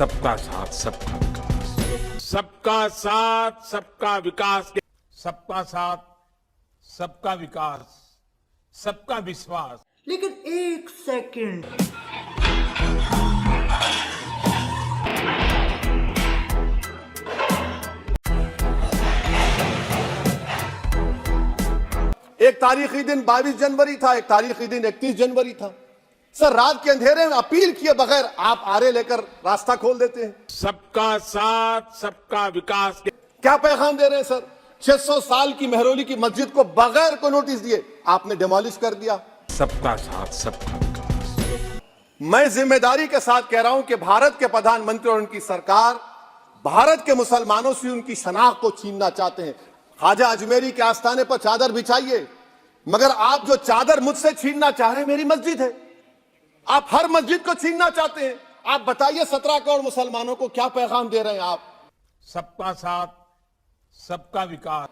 सबका साथ सबका विकास, सबका साथ सबका विकास, सबका साथ सबका विकास, सबका विश्वास। लेकिन एक सेकंड, एक तारीखी दिन 22 जनवरी था, एक तारीखी दिन 31 जनवरी था। सर, रात के अंधेरे में अपील किए बगैर आप आरे लेकर रास्ता खोल देते हैं। सबका साथ सबका विकास, क्या पैगाम दे रहे हैं सर? 600 साल की मेहरौली की मस्जिद को बगैर को नोटिस दिए आपने डिमोलिश कर दिया। सबका साथ सबका विकास। मैं जिम्मेदारी के साथ कह रहा हूं कि भारत के प्रधानमंत्री और उनकी सरकार भारत के मुसलमानों से उनकी शनाख्त को छीनना चाहते हैं। ख्वाजा अजमेरी के आस्थाने पर चादर बिछाइए, मगर आप जो चादर मुझसे छीनना चाह रहे हैं मेरी मस्जिद है। आप हर मस्जिद को छीनना चाहते हैं। आप बताइए 17 करोड़ मुसलमानों को क्या पैगाम दे रहे हैं आप? सबका साथ सबका विकास।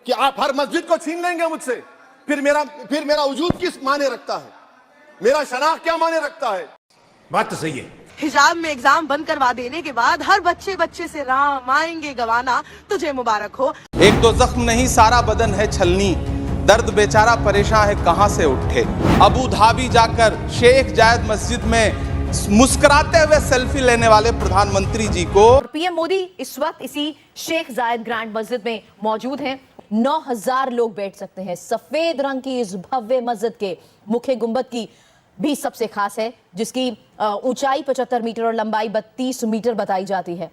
कि आप हर मस्जिद को छीन लेंगे मुझसे, फिर मेरा वजूद किस माने रखता है? मेरा शनाख्त क्या माने रखता है? बात तो सही है। हिजाब में एग्जाम बंद करवा देने के बाद हर बच्चे से राम आएंगे गवाना, तुझे मुबारक हो। एक दो जख्म नहीं सारा बदन है छलनी, दर्द बेचारा परेशान है कहां से उठे। अबू धाबी जाकर शेख जायद मस्जिद में मुस्कुराते हुए सेल्फी लेने वाले प्रधानमंत्री जी को पीएम मोदी इस वक्त इसी शेख जायद ग्रैंड मस्जिद में मौजूद हैं। 9000 लोग बैठ सकते हैं। सफेद रंग की इस भव्य मस्जिद के मुख्य गुंबद की भी सबसे खास है, जिसकी ऊंचाई 75 मीटर और लंबाई 32 मीटर बताई जाती है।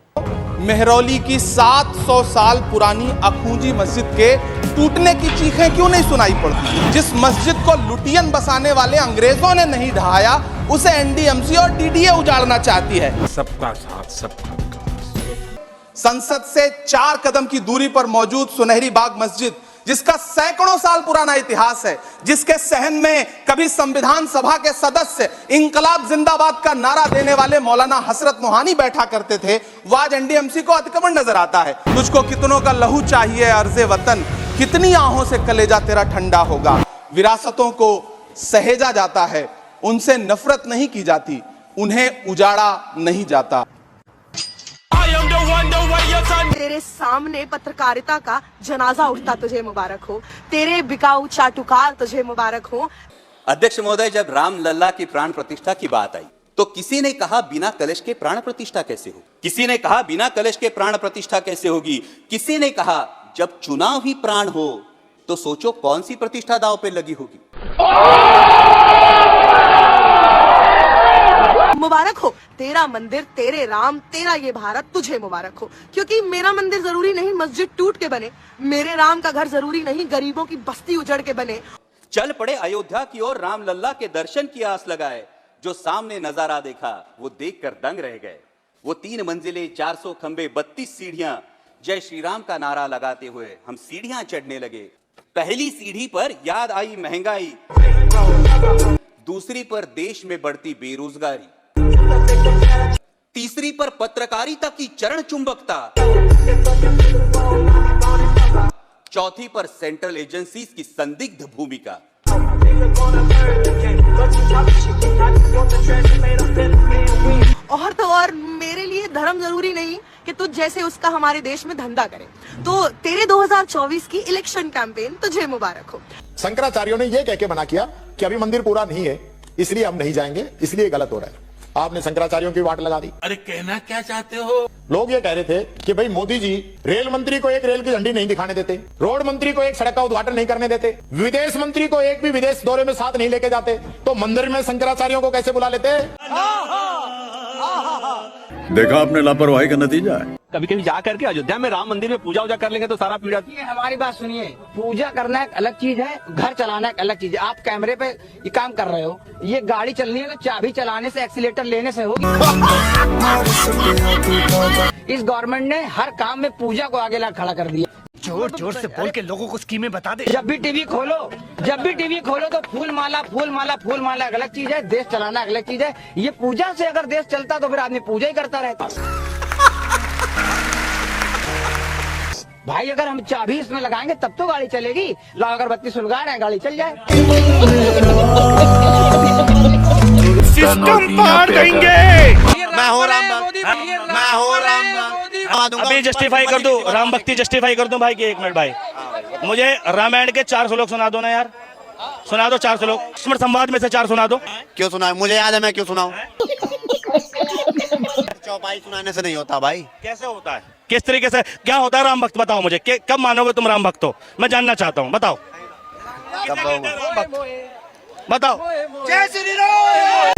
मेहरौली की 700 साल पुरानी अखूंजी मस्जिद के टूटने की चीखें क्यों नहीं सुनाई पड़ती? जिस मस्जिद को लुटियन बसाने वाले अंग्रेजों ने नहीं ढहाया, उसे एनडीएमसी और डीडीए उजाड़ना चाहती है। सबका साथ सबका विकास। संसद से 4 कदम की दूरी पर मौजूद सुनहरी बाग मस्जिद, जिसका सैकड़ों साल पुराना इतिहास है, जिसके सहन में कभी संविधान सभा के सदस्य इंकलाब जिंदाबाद का नारा देने वाले मौलाना हसरत मोहानी बैठा करते थे, वो आज एनडीएमसी को अतिक्रमण नजर आता है। तुझको कितनों का लहू चाहिए अर्ज़े वतन, कितनी आहों से कलेजा तेरा ठंडा होगा। विरासतों को सहेजा जाता है, उनसे नफरत नहीं की जाती, उन्हें उजाड़ा नहीं जाता। तेरे सामने पत्रकारिता का जनाजा उठता, तुझे मुबारक हो। तेरे बिकाऊ चाटुकार, तुझे मुबारक हो। अध्यक्ष महोदय, जब राम लल्ला की प्राण प्रतिष्ठा की बात आई तो किसी ने कहा बिना कलश के प्राण प्रतिष्ठा कैसे हो, किसी ने कहा बिना कलश के प्राण प्रतिष्ठा कैसे होगी, किसी ने कहा जब चुनाव ही प्राण हो तो सोचो कौन सी प्रतिष्ठा दांव पे लगी होगी। मुबारक हो तेरा मंदिर, तेरे राम, तेरा ये भारत, तुझे मुबारक हो। क्योंकि मेरा मंदिर जरूरी नहीं मस्जिद टूट के बने, मेरे राम का घर जरूरी नहीं गरीबों की बस्ती उजड़ के बने। चल पड़े अयोध्या की ओर, राम लल्ला के दर्शन की आस लगाए। जो सामने नजारा देखा वो देखकर दंग रह गए। वो 3 मंजिलें, 400 खंबे, 32 सीढ़ियां, जय श्री राम का नारा लगाते हुए हम सीढ़ियां चढ़ने लगे। पहली सीढ़ी पर याद आई महंगाई, दूसरी पर देश में बढ़ती बेरोजगारी, तीसरी पर पत्रकारिता की चरण चुंबकता, चौथी पर सेंट्रल एजेंसीज की संदिग्ध भूमिका। और तो और मेरे लिए धर्म जरूरी नहीं कि तुझ जैसे उसका हमारे देश में धंधा करे। तो तेरे 2024 की इलेक्शन कैंपेन तुझे मुबारक हो। शंकराचार्यों ने यह कह के मना किया कि अभी मंदिर पूरा नहीं है, इसलिए हम नहीं जाएंगे, इसलिए गलत हो रहा है। आपने शंकराचार्यों की वाट लगा दी। अरे कहना क्या चाहते हो? लोग ये कह रहे थे कि भाई मोदी जी रेल मंत्री को एक रेल की झंडी नहीं दिखाने देते, रोड मंत्री को एक सड़क का उद्घाटन नहीं करने देते, विदेश मंत्री को एक भी विदेश दौरे में साथ नहीं लेके जाते, तो मंदिर में शंकराचार्यों को कैसे बुला लेते? देखा आपने लापरवाही का नतीजा है। कभी कभी जा करके अयोध्या में राम मंदिर में पूजा उजा कर लेंगे तो सारा पीड़ा। हमारी बात सुनिए, पूजा करना एक अलग चीज है, घर चलाना एक अलग चीज है। आप कैमरे पे ये काम कर रहे हो, ये गाड़ी चलनी है तो चाबी चलाने से, एक्सीलेटर लेने से होगी। इस गवर्नमेंट ने हर काम में पूजा को आगे ला खड़ा कर दिया। जोर जोर से बोल के लोगों को स्कीमें बता दे। जब भी टीवी खोलो तो फूल माला एक अलग चीज है, देश चलाना एक अलग चीज है। ये पूजा से अगर देश चलता तो फिर आदमी पूजा ही करता रहता। भाई अगर हम चाबी इसमें लगाएंगे तब तो गाड़ी चलेगी। लो अगरबत्ती सुलगा रहे हैं, गाड़ी चल जाए। सिस्टम पार देंगे। मैं हूँ राम मैं हूँ राम। अभी जस्टिफाई कर दूं, राम भक्ति जस्टिफाई कर दूं भाई की 1 मिनट भाई, मुझे रामायण के 4 श्लोक सुना दो ना यार, सुना दो 4 श्लोक, स्मृत संवाद में से 4 सुना दो। क्यों सुना? मुझे याद है, मैं क्यों सुनाऊं? चौपाई सुनाने से नहीं होता भाई। कैसे होता है, किस तरीके से, क्या होता है राम भक्त? बताओ मुझे, कब मानोगे तुम राम भक्त हो? मैं जानना चाहता हूँ, बताओ बताओ। जय श्री राम।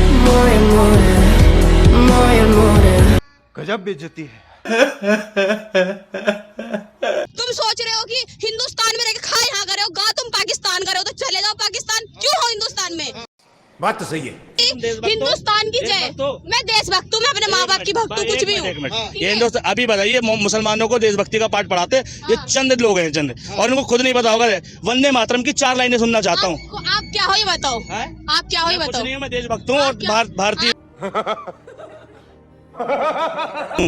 गजब बेइज्जती है। तुम सोच रहे हो कि हिंदुस्तान में रहकर खा यहाँ कर रहे हो, गा तुम पाकिस्तान कर रहे हो, तो चले जाओ पाकिस्तान, क्यों हो हिंदुस्तान में? बात तो सही है। हिंदुस्तान की जय। मैं देशभक्त हूँ, मैं अपने माँ बाप की भक्त हूँ, कुछ भी हूँ। ये हिंदुस्तान, अभी बताइए मुसलमानों को देशभक्ति का पाठ पढ़ाते ये चंद लोग हैं, चंद, और उनको खुद नहीं पता होगा। वंदे मातरम की 4 लाइनें सुनना चाहता हूँ। आप क्या हो ये बताओ, आप क्या हो ये बताओ। मैं देशभक्त हूँ और भारतीय।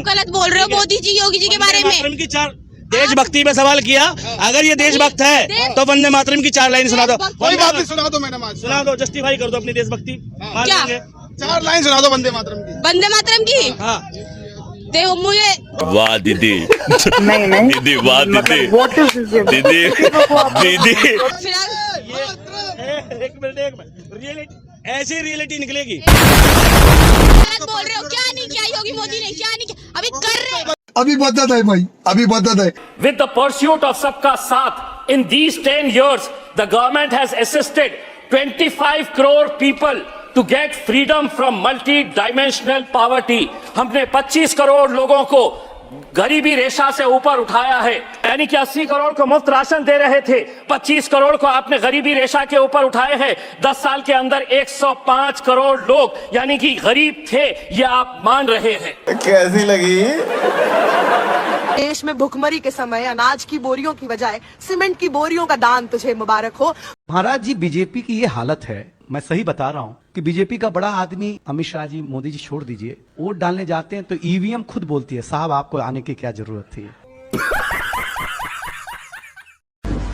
गलत बोल रहे हो मोदी जी, योगी जी के बारे में। की 4 देशभक्ति पे सवाल किया, अगर ये देशभक्त है तो वंदे मातरम की 4 लाइन सुना दो। कोई बात नहीं, सुना दो मैडम, आज सुना दो, जस्टिफाई कर दो अपनी देशभक्ति। क्या 4 लाइन सुना दो वंदे मातरम की। वंदे मातरम की? हाँ देखो मुझे, वाह दीदी, दीदी वाह दीदी, दीदी दीदी। एक मिनट रियलिटी, ऐसी रियलिटी निकलेगी। गलत बोल रहे हो, क्या नहीं किया योगी मोदी ने, क्या नहीं किया, अभी कर रहे हैं। अभी बदत है भाई, अभी बदत है। With the pursuit of Sabka Saath, in these 10 years, the government has assisted 25 crore people to get freedom from multi-dimensional poverty. हमने 25 करोड़ लोगों को गरीबी रेखा से ऊपर उठाया है, यानी कि 80 करोड़ को मुफ्त राशन दे रहे थे, 25 करोड़ को आपने गरीबी रेखा के ऊपर उठाए हैं। 10 साल के अंदर 105 करोड़ लोग यानी कि गरीब थे, ये आप मान रहे हैं। कैसी लगी? देश में भुखमरी के समय अनाज की बोरियों की बजाय सीमेंट की बोरियों का दान तुझे मुबारक हो। महाराज जी, बीजेपी की ये हालत है, मैं सही बता रहा हूँ कि बीजेपी का बड़ा आदमी अमित शाह जी, मोदी जी छोड़ दीजिए, वोट डालने जाते हैं तो ईवीएम खुद बोलती है, साहब आपको आने की क्या जरूरत थी।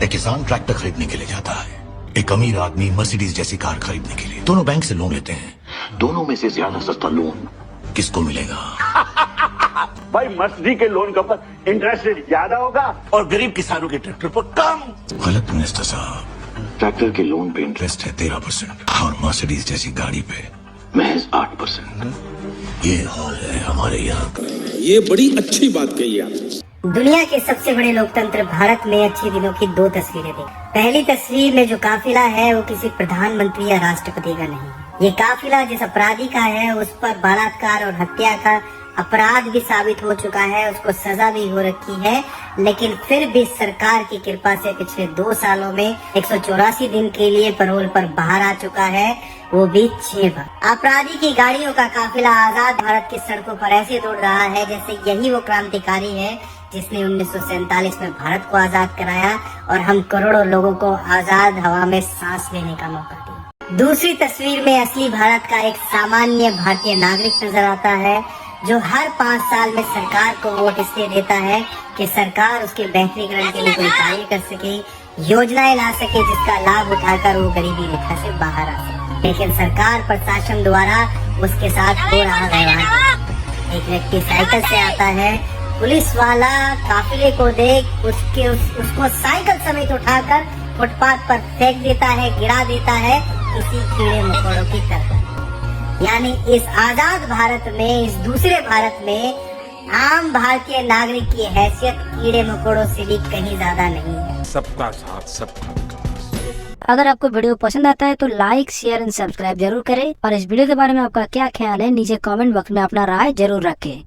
एक किसान ट्रैक्टर खरीदने के लिए जाता है, एक अमीर आदमी मर्सिडीज जैसी कार खरीदने के लिए। दोनों बैंक से लोन लेते हैं, दोनों में से ज्यादा सस्ता लोन किसको मिलेगा? भाई मर्सिडीज के लोन के ऊपर इंटरेस्ट रेट ज्यादा होगा और गरीब किसानों के ट्रैक्टर पर कम। गलत मिनिस्टर साहब, ट्रैक्टर के लोन पे इंटरेस्ट है 13% और मर्सिडीज जैसी गाड़ी पे महज 8%। ये हाल है हमारे यहाँ का। ये बड़ी अच्छी बात कही आपने। दुनिया के सबसे बड़े लोकतंत्र भारत में अच्छे दिनों की 2 तस्वीरें दी। पहली तस्वीर में जो काफिला है वो किसी प्रधानमंत्री या राष्ट्रपति का नहीं है। ये काफिला जिस अपराधी का है उस पर बलात्कार और हत्या का अपराध भी साबित हो चुका है, उसको सजा भी हो रखी है, लेकिन फिर भी सरकार की कृपा से पिछले 2 सालों में 184 दिन के लिए पैरोल पर बाहर आ चुका है, वो भी 6 बार। अपराधी की गाड़ियों का काफिला आजाद भारत की सड़कों पर ऐसे दौड़ रहा है जैसे यही वो क्रांतिकारी है जिसने 1947 में भारत को आजाद कराया और हम करोड़ों लोगों को आजाद हवा में सांस लेने का मौका दिया। दूसरी तस्वीर में असली भारत का एक सामान्य भारतीय नागरिक नजर आता है जो हर 5 साल में सरकार को वोट इसलिए देता है कि सरकार उसके बेहतरीकरण के लिए कोई कार्य कर सके, योजनाएं ला सके जिसका लाभ उठाकर वो गरीबी रेखा से बाहर आ सके। लेकिन सरकार प्रशासन द्वारा उसके साथ हो रहा व्यवहार। एक व्यक्ति साइकिल से आता है, पुलिस वाला काफिले को देख उसको साइकिल समेत उठाकर फुटपाथ पर फेंक देता है, गिरा देता है किसी कीड़े मकोड़ों की तरह। यानी इस आजाद भारत में, इस दूसरे भारत में आम भारतीय नागरिक की हैसियत कीड़े मकोड़ों से भी कहीं ज्यादा नहीं है। सबका साथ सबका विकास। अगर आपको वीडियो पसंद आता है तो लाइक, शेयर एंड सब्सक्राइब जरूर करें और इस वीडियो के बारे में आपका क्या ख्याल है नीचे कमेंट बॉक्स में अपना राय जरूर रखें।